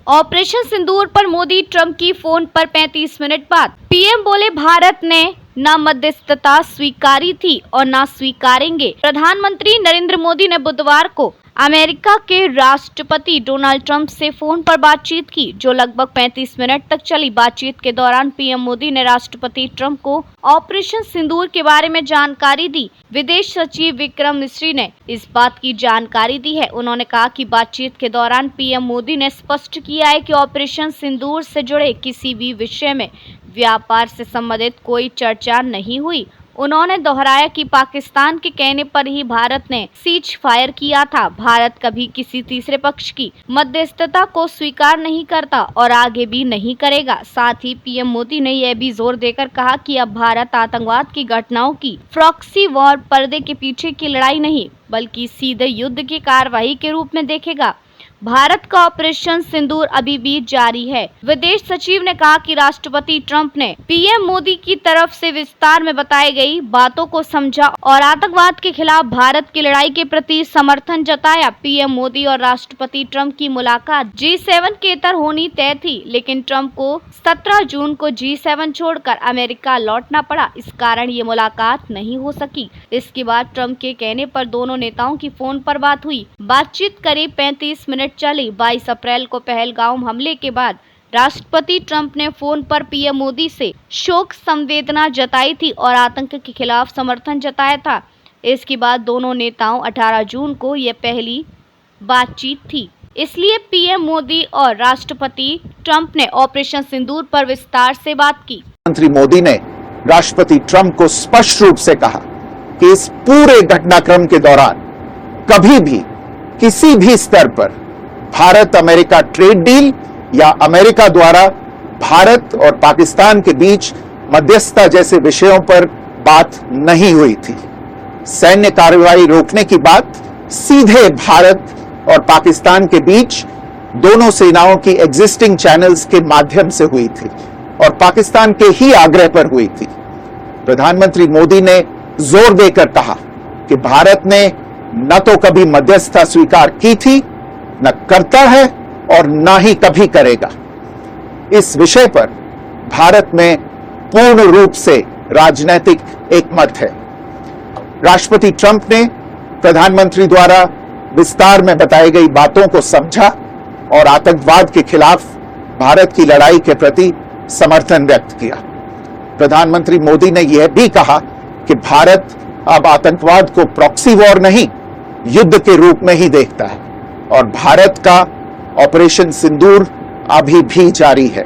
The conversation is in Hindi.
ऑपरेशन सिंदूर पर मोदी ट्रंप की फोन पर 35 मिनट बात। पीएम बोले भारत ने न मध्यस्थता स्वीकारी थी और न स्वीकारेंगे। प्रधानमंत्री नरेंद्र मोदी ने बुधवार को अमेरिका के राष्ट्रपति डोनाल्ड ट्रंप से फोन पर बातचीत की, जो लगभग 35 मिनट तक चली। बातचीत के दौरान पीएम मोदी ने राष्ट्रपति ट्रंप को ऑपरेशन सिंदूर के बारे में जानकारी दी। विदेश सचिव विक्रम मिस्री ने इस बात की जानकारी दी है। उन्होंने कहा कि बातचीत के दौरान पीएम मोदी ने स्पष्ट किया है कि ऑपरेशन सिंदूर से जुड़े किसी भी विषय में व्यापार से संबंधित कोई चर्चा नहीं हुई। उन्होंने दोहराया कि पाकिस्तान के कहने पर ही भारत ने सीज फायर किया था। भारत कभी किसी तीसरे पक्ष की मध्यस्थता को स्वीकार नहीं करता और आगे भी नहीं करेगा। साथ ही पीएम मोदी ने यह भी जोर देकर कहा कि अब भारत आतंकवाद की घटनाओं की प्रॉक्सी वॉर, पर्दे के पीछे की लड़ाई नहीं बल्कि सीधे युद्ध की कार्रवाई के रूप में देखेगा। भारत का ऑपरेशन सिंदूर अभी भी जारी है। विदेश सचिव ने कहा कि राष्ट्रपति ट्रंप ने पीएम मोदी की तरफ से विस्तार में बताई गई बातों को समझा और आतंकवाद के खिलाफ भारत की लड़ाई के प्रति समर्थन जताया। पीएम मोदी और राष्ट्रपति ट्रंप की मुलाकात G7 के इतर होनी तय थी, लेकिन ट्रंप को 17 जून को G7 छोड़कर अमेरिका लौटना पड़ा। इस कारण ये मुलाकात नहीं हो सकी। इसके बाद ट्रंप के कहने पर दोनों नेताओं की फोन पर बात हुई। बातचीत करीब 35 मिनट चली। 22 अप्रैल को पहलगाम हमले के बाद राष्ट्रपति ट्रंप ने फोन पर पीएम मोदी से शोक संवेदना जताई थी और आतंक के खिलाफ समर्थन जताया था। इसके बाद दोनों नेताओं 18 जून को यह पहली बातचीत थी। इसलिए पीएम मोदी और राष्ट्रपति ट्रंप ने ऑपरेशन सिंदूर पर विस्तार से बात की। प्रधानमंत्री मोदी ने राष्ट्रपति ट्रंप को स्पष्ट रूप से कहा कि इस पूरे घटनाक्रम के दौरान कभी भी किसी भी स्तर पर भारत अमेरिका ट्रेड डील या अमेरिका द्वारा भारत और पाकिस्तान के बीच मध्यस्थता जैसे विषयों पर बात नहीं हुई थी। सैन्य कार्रवाई रोकने की बात सीधे भारत और पाकिस्तान के बीच दोनों सेनाओं की एग्जिस्टिंग चैनल्स के माध्यम से हुई थी और पाकिस्तान के ही आग्रह पर हुई थी। प्रधानमंत्री मोदी ने जोर देकर कहा कि भारत ने न तो कभी मध्यस्थता स्वीकार की थी, न करता है और न ही कभी करेगा। इस विषय पर भारत में पूर्ण रूप से राजनीतिक एकमत है। राष्ट्रपति ट्रंप ने प्रधानमंत्री द्वारा विस्तार में बताई गई बातों को समझा और आतंकवाद के खिलाफ भारत की लड़ाई के प्रति समर्थन व्यक्त किया। प्रधानमंत्री मोदी ने यह भी कहा कि भारत अब आतंकवाद को प्रॉक्सी वॉर नहीं, युद्ध के रूप में ही देखता है और भारत का ऑपरेशन सिंदूर अभी भी जारी है।